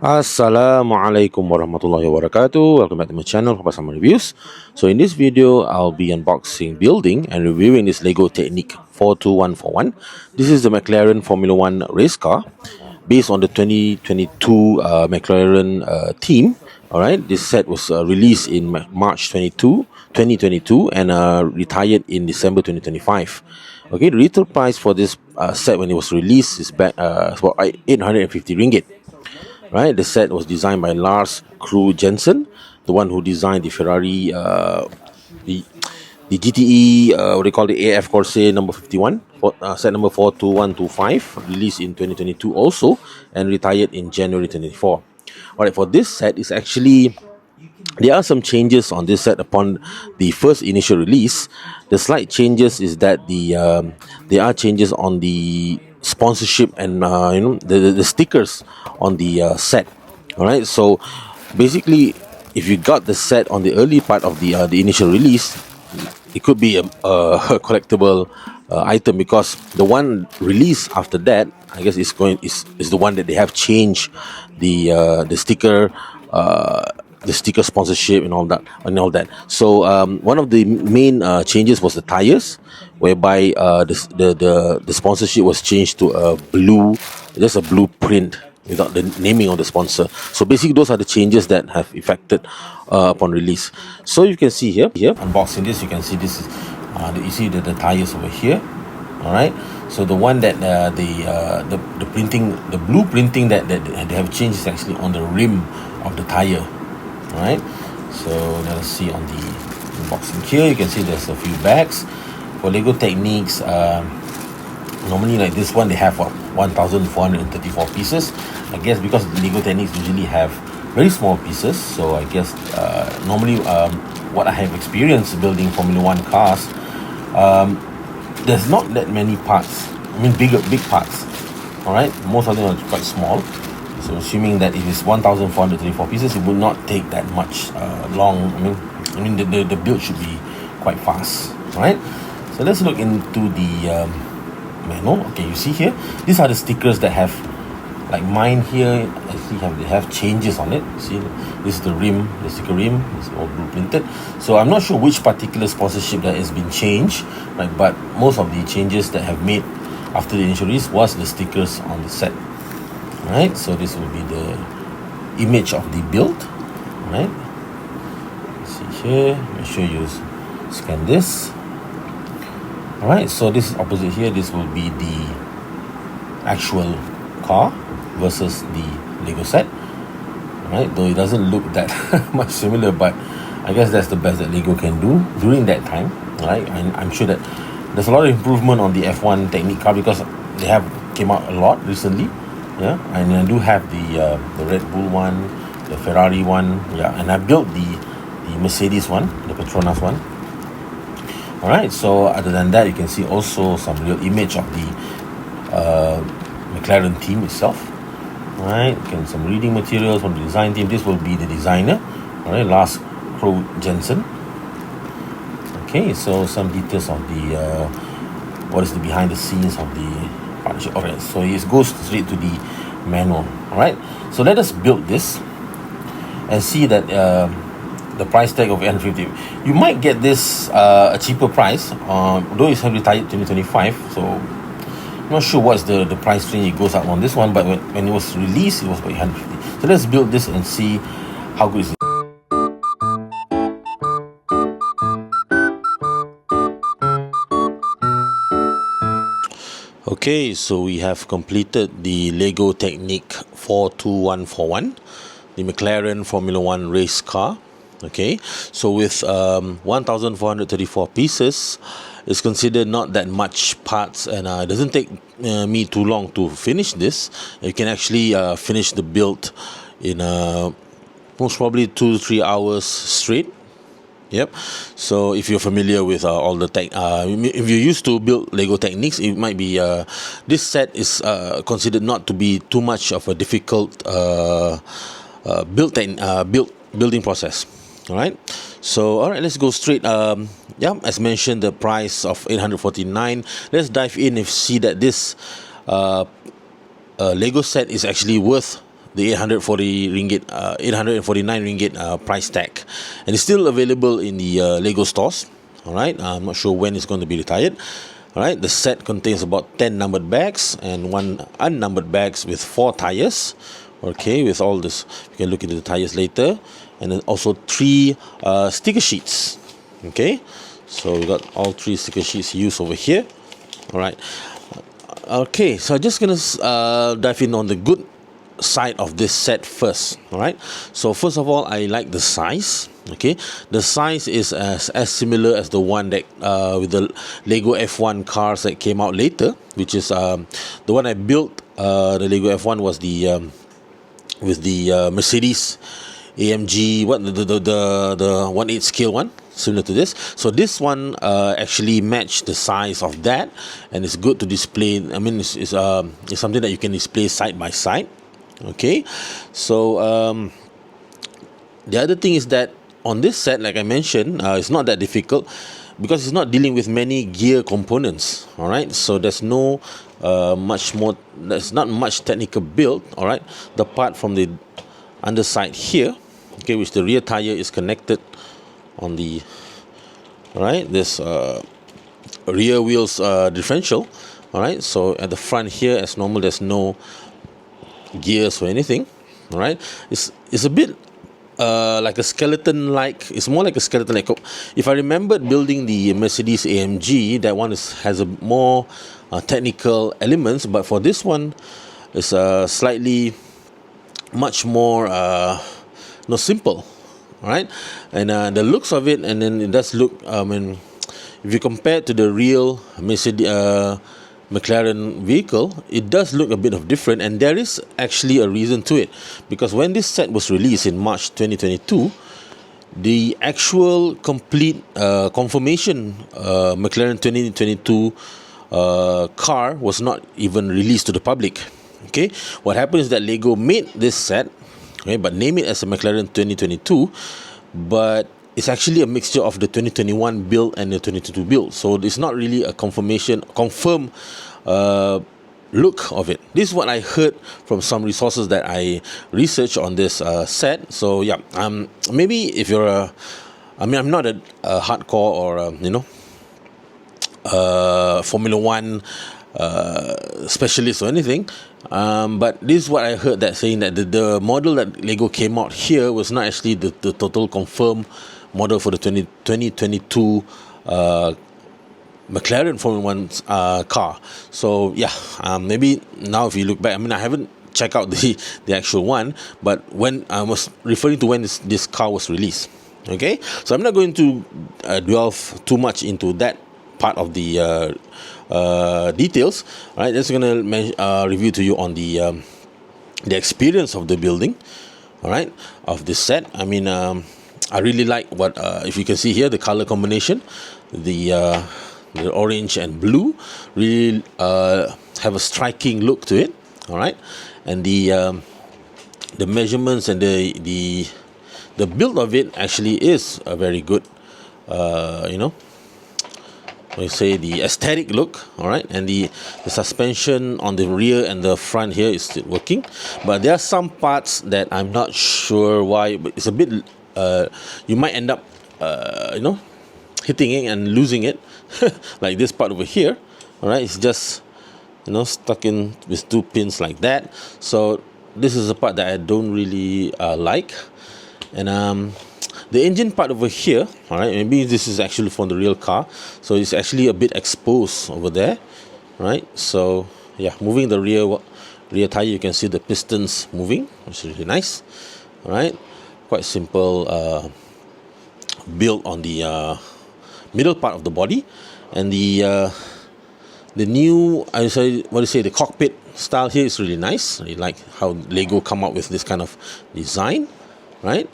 Assalamualaikum warahmatullahi wabarakatuh. Welcome back to my channel for some reviews. So in this video, I'll be unboxing, building and reviewing this Lego Technic 42141. This is the McLaren Formula 1 race car based on the 2022 McLaren team. Alright, this set was released in March 2022 and retired in December 2025. Okay, the retail price for this set when it was released is back about 850 ringgit. Right, the set was designed by Lars Krug Jensen, the one who designed the Ferrari, the the GTE, what they call the AF Corsair number 51, set number 42125, released in 2022 also, and retired in January 2024. Alright, for this set, is actually there are some changes on this set upon the first initial release. The slight changes is that there are changes on the sponsorship and the stickers on the set. All right, so basically, if you got the set on the early part of the initial release, it could be a collectible item, because the one released after that, I guess, is the one that they have changed the sticker. The sticker sponsorship and all that. So one of the main changes was the tires, whereby the sponsorship was changed to a blue, just a blue print without the naming of the sponsor. So basically, those are the changes that have affected upon release. So you can see here, unboxing this, you can see this is you see the tires over here. All right. So the one that the printing, the blue printing that they have changed is actually on the rim of the tire. Alright, so let us see on the unboxing here. You can see there's a few bags for Lego Technics. Normally, like this one, they have 1,434 pieces. I guess because Lego Technics usually have very small pieces, so I guess normally what I have experienced building Formula 1 cars, there's not that many parts. I mean, big parts. Alright, most of them are quite small. So assuming that it is 1,434 pieces, it would not take that much long. I mean the build should be quite fast, right? So let's look into the manual. Okay, you see here, these are the stickers that have, like mine here, I see they have changes on it. See, this is the rim, the sticker rim, it's all blue printed. So I'm not sure which particular sponsorship that has been changed, right? But most of the changes that have made after the initial release was the stickers on the set. Right, so this will be the image of the build. Right, see here, make sure you scan this. Alright, so this is opposite here. This will be the actual car versus the Lego set. Right, though it doesn't look that much similar, but I guess that's the best that Lego can do during that time. Right, and I'm sure that there's a lot of improvement on the F1 Technic car, because they have came out a lot recently. Yeah, and I do have the Red Bull one, the Ferrari one, yeah, and I built the Mercedes one, the Petronas one. All right, so other than that, you can see also some real image of the McLaren team itself. All right, again, some reading materials from the design team. This will be the designer, all right, Lars Krug Jensen. Okay, so some details of the what is the behind the scenes of the partnership. Alright, so it goes straight to the manual. Alright, so let us build this and see that the price tag of 850. You might get this a cheaper price, though it's retired 2025. So I'm not sure what's the price range it goes up on this one, but when it was released, it was about 850. So let's build this and see how good is it. Okay, so we have completed the Lego Technic 42141, the McLaren Formula 1 race car. Okay, so with 1,434 pieces, it's considered not that much parts, and it doesn't take me too long to finish this. You can actually finish the build in most probably 2 to 3 hours straight. Yep. So if you're familiar with all the tech, if you used to build Lego Technics, it might be this set is considered not to be too much of a difficult building process. All right. So all right, let's go straight. As mentioned, the price of 849. Let's dive in and see that this Lego set is actually worth the 840 ringgit, 849 ringgit price tag, and it's still available in the Lego stores. All right, I'm not sure when it's going to be retired. All right, the set contains about 10 numbered bags and 1 unnumbered bags with 4 tires. Okay, with all this, you can look into the tires later, and then also 3 sticker sheets. Okay, so we got all 3 sticker sheets used over here. All right. Okay, so I'm just gonna dive in on the good side of this set first. All right, so first of all, I like the size. Okay, the size is as similar as the one that with the Lego F1 cars that came out later, which is the one I built. The Lego F1 was the with the Mercedes AMG, what the 1/8 scale one, similar to this. So this one actually matched the size of that, and it's good to display. I mean, it's something that you can display side by side. Okay, so the other thing is that on this set, like I mentioned, it's not that difficult because it's not dealing with many gear components. All right, so there's no there's not much technical build. All right, the part from the underside here, okay, which the rear tire is connected on the, all right, this rear wheels differential. All right, so at the front here, as normal, there's no gears or anything. All right, it's a bit like a skeleton, like it's more like a skeleton, like if I remembered building the Mercedes AMG, that one has a more technical elements, but for this one it's slightly much more simple. All right, and the looks of it, and then it does look, and if you compare it to the real Mercedes McLaren vehicle, it does look a bit of different, and there is actually a reason to it, because when this set was released in March 2022, the actual complete confirmation McLaren 2022 car was not even released to the public. Okay, what happened is that Lego made this set, okay, but name it as a McLaren 2022, but it's actually a mixture of the 2021 build and the 2022 build. So it's not really a confirmed look of it. This is what I heard from some resources that I researched on this set. So yeah, maybe if you're I'm not a hardcore or Formula One specialist or anything, but this is what I heard, that saying that the model that Lego came out here was not actually the total confirmed model for the 2022 McLaren Formula One car. So yeah, maybe now if you look back, I mean, I haven't checked out the actual one, but when I was referring to when this car was released. Okay, so I'm not going to delve too much into that part of the details. All right, just gonna review to you on the experience of the building. All right, of this set. I mean, I really like what if you can see here, the color combination, the orange and blue really have a striking look to it. All right, and the measurements and the build of it actually is a very good, we say the aesthetic look. All right, and the suspension on the rear and the front here is still working, but there are some parts that I'm not sure why, but it's a bit you might end up hitting it and losing it like this part over here. All right, it's just stuck in with 2 pins like that. So this is a part that I don't really like. And the engine part over here, all right, maybe this is actually from the real car, so it's actually a bit exposed over there, right? So yeah, moving the rear tire, you can see the pistons moving, which is really nice. All right, quite simple build on the middle part of the body, and the new, the cockpit style here is really nice. I like how Lego come up with this kind of design, right?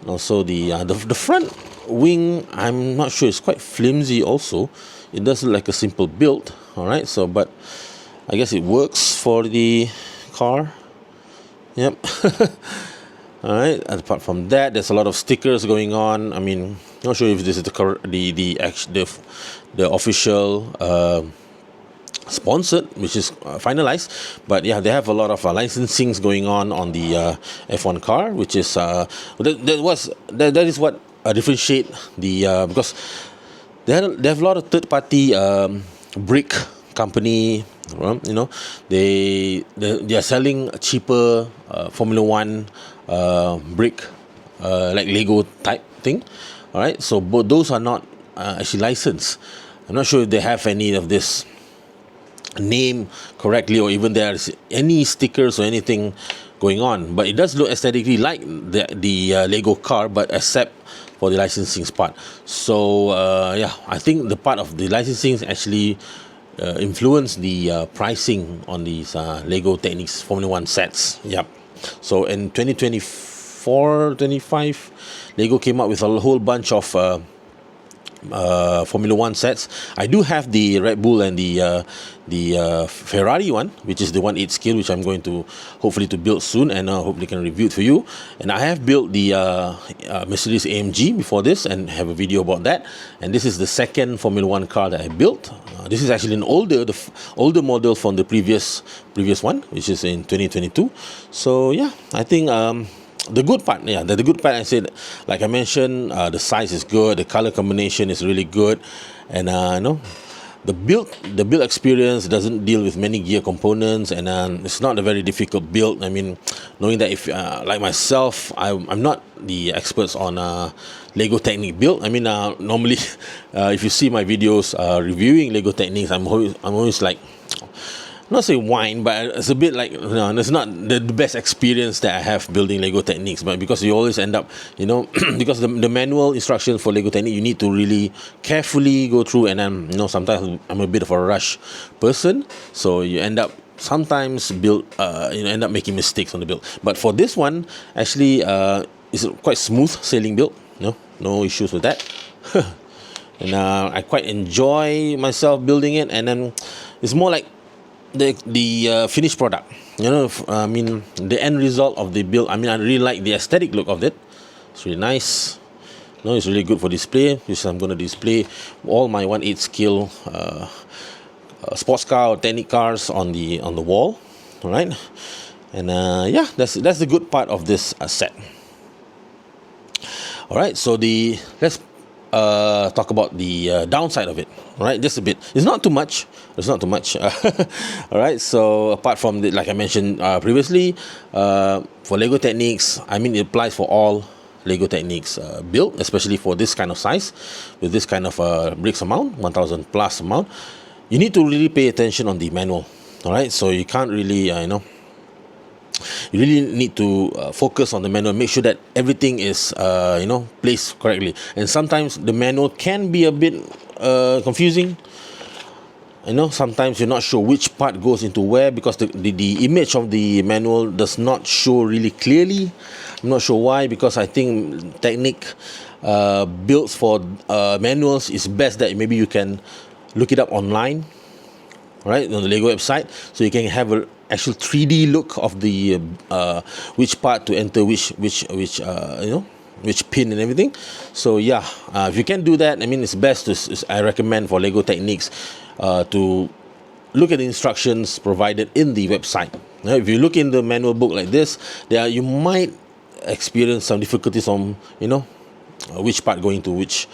And also the front wing, I'm not sure, it's quite flimsy also. It does look like a simple build. All right, so but I guess it works for the car. Yep. All right, apart from that, there's a lot of stickers going on. I mean, not sure if this is the official sponsored, which is finalized. But yeah, they have a lot of licensings going on the F1 car, which is that is what differentiate the because they have a lot of third party brick company. They are selling cheaper Formula One brick, like Lego type thing. All right, so both those are not actually licensed. I'm not sure if they have any of this name correctly, or even there's any stickers or anything going on, but it does look aesthetically like the Lego car, but except for the licensing part. So yeah, I think the part of the licensing actually influence the pricing on these Lego Technics Formula One sets. Yep. So in 2024-25, Lego came up with a whole bunch of Formula One sets. I do have the Red Bull and the Ferrari one, which is the 1/8 scale, which I'm going to hopefully to build soon, and hopefully can review it for you. And I have built the Mercedes AMG before this, and have a video about that. And this is the second Formula One car that I built. This is actually an older model from the previous one, which is in 2022. So yeah, I think the good part, the good part, I said, like I mentioned, the size is good, the color combination is really good, and the build experience doesn't deal with many gear components, and it's not a very difficult build. I mean, knowing that if like myself, I'm not the experts on Lego Technic build. I mean, normally if you see my videos reviewing Lego Technics, I'm always like, not say whine, but it's a bit like, it's not the best experience that I have building Lego Technics. But because you always end up, because the manual instructions for Lego Technic, you need to really carefully go through, and then sometimes I'm a bit of a rush person, so you end up sometimes end up making mistakes on the build. But for this one, actually, it's a quite smooth sailing build. No issues with that. And I quite enjoy myself building it, and then it's more like the finished product. I mean, the end result of the build. I mean, I really like the aesthetic look of it. It's really nice. It's really good for display, which I'm going to display all my 1/8 scale sports car or Technic cars on the wall. All right, and yeah, that's the good part of this set. All right, so let's talk about the downside of it. All right, just a bit. It's not too much. All right, so apart from like I mentioned previously, for Lego Technics, I mean, it applies for all Lego Technics build, especially for this kind of size, with this kind of bricks amount, 1000 plus amount. You need to really pay attention on the manual. All right, so you can't really you really need to focus on the manual, make sure that everything is placed correctly. And sometimes the manual can be a bit confusing. Sometimes you're not sure which part goes into where, because the image of the manual does not show really clearly. I'm not sure why, because I think Technic builds for manuals is best that maybe you can look it up online, right, on the Lego website, so you can have a actual 3D look of the which part to enter which pin and everything. So yeah, if you can do that, I mean, it's best I recommend for Lego Technics to look at the instructions provided in the website. If you look in the manual book like this, you might experience some difficulties on which part going to which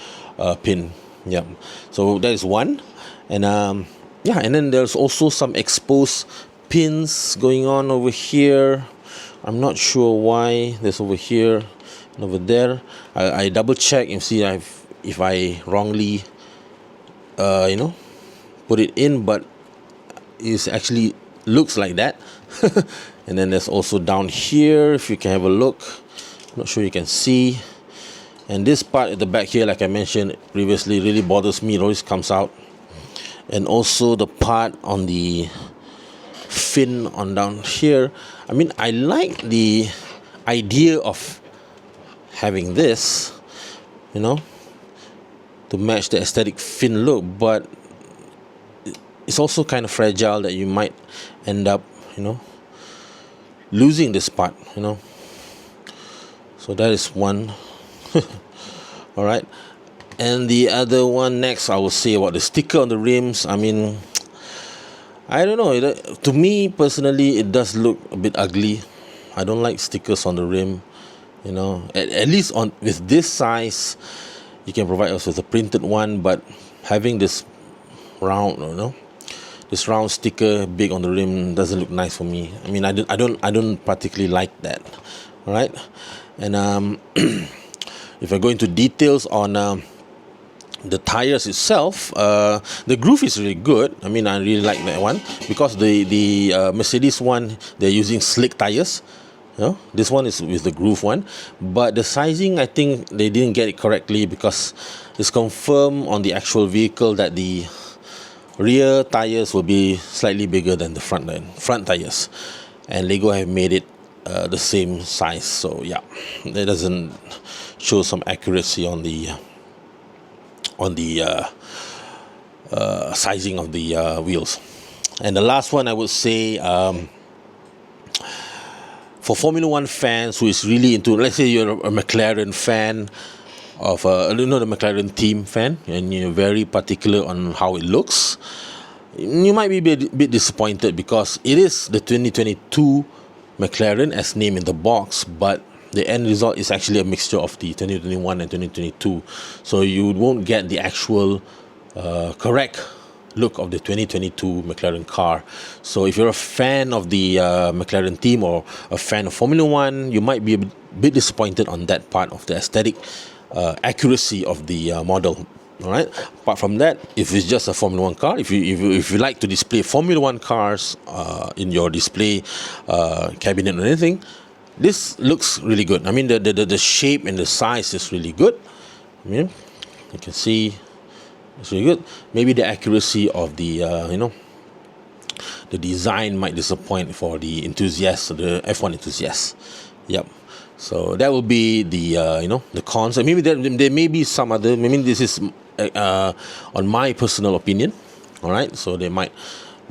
pin. Yeah, so that is one. And and then there's also some exposed pins going on over here. I'm not sure why there's over here and over there. I double check and see if I wrongly put it in, but it actually looks like that. And then there's also down here, if you can have a look. I'm not sure you can see. And this part at the back here, like I mentioned previously, really bothers me. It always comes out. And also the part on the fin on down here. I mean, I like the idea of having this, to match the aesthetic fin look, but it's also kind of fragile that you might end up, losing this part, So that is one. All right. And the other one next, I will say about the sticker on the rims. I mean, I don't know. To me personally, it does look a bit ugly. I don't like stickers on the rim. At least on with this size, you can provide us with a printed one. But having this round, this round sticker big on the rim doesn't look nice for me. I mean, I don't particularly like that. All right, and if I go into details on the tires itself, the groove is really good. I mean, I really like that one because the Mercedes one, they're using slick tires. This one is with the groove one, but the sizing, I think they didn't get it correctly, because it's confirmed on the actual vehicle that the rear tires will be slightly bigger than the front tires, and Lego have made it the same size. So yeah, that doesn't show some accuracy on the sizing of the wheels. And the last one, I would say, for Formula One fans who is really into, let's say you're a McLaren fan of the McLaren team fan, and you're very particular on how it looks, you might be a bit disappointed, because it is the 2022 McLaren as named in the box, but the end result is actually a mixture of the 2021 and 2022. So you won't get the actual correct look of the 2022 McLaren car. So if you're a fan of the McLaren team, or a fan of Formula One, you might be a bit disappointed on that part of the aesthetic accuracy of the model. All right. Apart from that, if it's just a Formula One car, if you like to display Formula One cars in your display cabinet or anything, this looks really good. I mean, the shape and the size is really good. You can see it's really good. Maybe the accuracy of the the design might disappoint for the enthusiasts, the F1 enthusiasts. Yep. So that will be the the cons. And maybe there may be some other. I mean, this is on my personal opinion. All right. So there might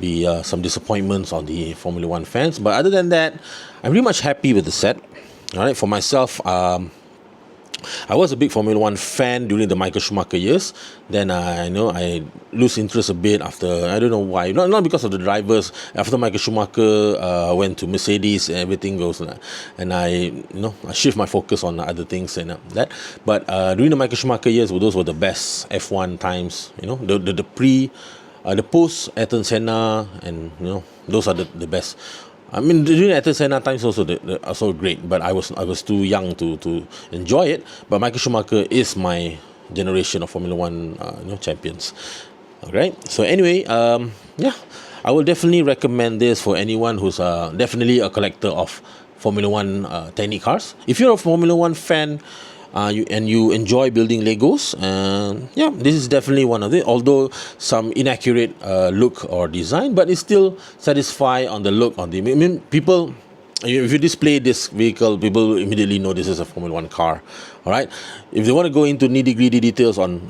be some disappointments on the Formula One fans, but other than that, I'm pretty much happy with the set. All right. For myself, I was a big Formula One fan during the Michael Schumacher years. Then I lose interest a bit after, I don't know why. Not because of the drivers. After Michael Schumacher went to Mercedes, everything goes, and I shift my focus on other things and that. But during the Michael Schumacher years, those were the best F1 times. The post Ayrton Senna, and those are the best. I mean, during Ayrton Senna times also also great, but I was too young to enjoy it. But Michael Schumacher is my generation of Formula One champions. Alright. So anyway, yeah, I will definitely recommend this for anyone who's definitely a collector of Formula One Technic cars. If you're a Formula One fan, you enjoy building Legos, yeah, this is definitely one of it. Although some inaccurate look or design, but it's still satisfy on the look. I mean, people, if you display this vehicle, people immediately know this is a Formula One car. All right. If they want to go into nitty-gritty details on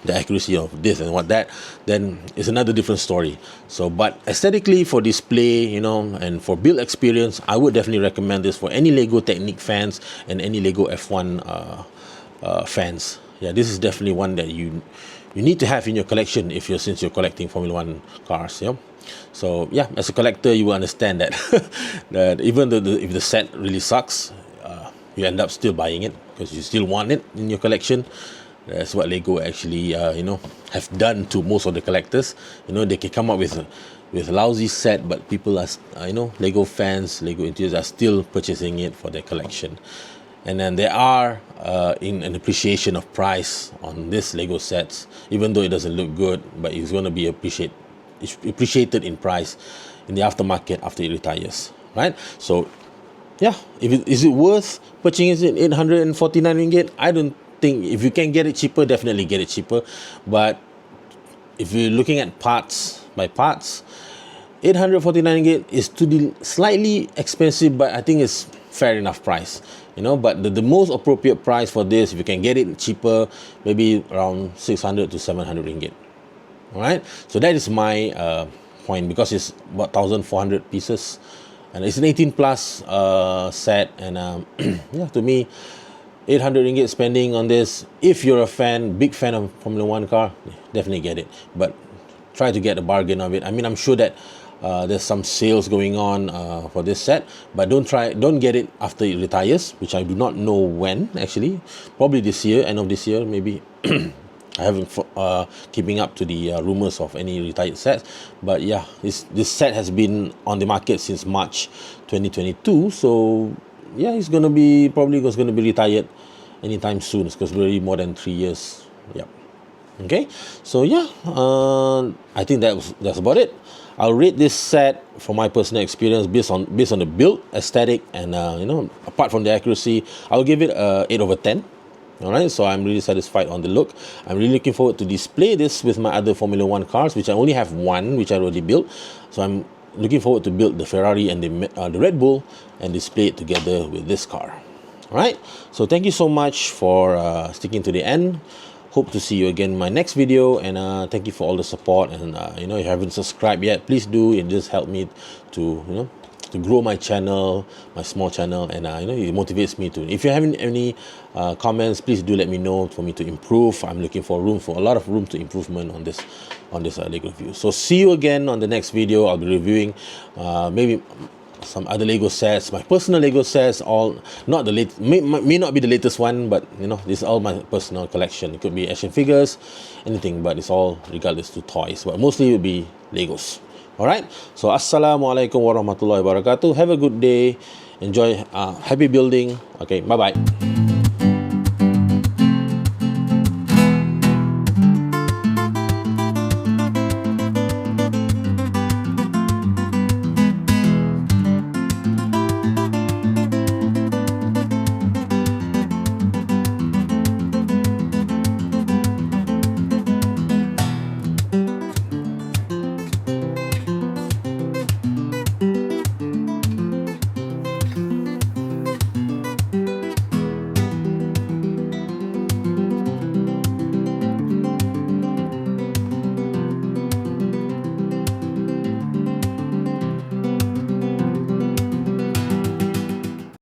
the accuracy of this and what that, then it's another different story. So, but aesthetically, for display, and for build experience, I would definitely recommend this for any Lego Technic fans and any Lego F1 fans. Yeah, this is definitely one that you need to have in your collection since you're collecting Formula One cars. Yeah. So yeah, as a collector, you will understand that that even though if the set really sucks, you end up still buying it because you still want it in your collection. That's what Lego actually, have done to most of the collectors. They can come up with a lousy set, but people are, Lego fans, Lego enthusiasts are still purchasing it for their collection. And then there are in an appreciation of price on this Lego sets, even though it doesn't look good, but it's going to be appreciated in price in the aftermarket after it retires, right? So, yeah, is it worth purchasing it 849 ringgit? I don't think. If you can get it cheaper, definitely get it cheaper. But if you're looking at parts by parts, 849 ringgit is slightly expensive, but I think it's fair enough price. But the most appropriate price for this, if you can get it cheaper, maybe around 600 to 700 ringgit. All right. So that is my point, because it's about 1,400 pieces, and it's an 18 plus set, and yeah, to me, 800 ringgit spending on this, if you're a big fan of Formula One car, definitely get it. But try to get a bargain of it. I mean, I'm sure that there's some sales going on for this set, but don't get it after it retires, which I do not know when actually. Probably this year, end of this year, maybe. I haven't keeping up to the rumors of any retired sets, but yeah, this set has been on the market since March 2022. So yeah, it's gonna be retired anytime soon. It's because really more than 3 years. Yep. Okay, so yeah, I think that's about it. I'll rate this set from my personal experience based on the build, aesthetic, and apart from the accuracy, I'll give it a 8/10. All right, so I'm really satisfied on the look. I'm really looking forward to display this with my other Formula One cars, which I only have one, which I already built. So I'm looking forward to build the Ferrari and the Red Bull and display it together with this car. All right, so thank you so much for sticking to the end. Hope to see you again in my next video, and thank you for all the support. And if you haven't subscribed yet, please do. It just help me to to grow my channel, my small channel, and it motivates me to. If you have any comments, please do let me know for me to improve. I'm looking for a lot of room to improvement on this Lego review. So see you again on the next video. I'll be reviewing maybe some other Lego sets, my personal Lego sets, all not the late may not be the latest one, but this is all my personal collection. It could be action figures, anything, but it's all regardless to toys, but mostly it will be Legos. All right, so assalamualaikum warahmatullahi wabarakatuh. Have a good day, enjoy, happy building. Okay, bye bye.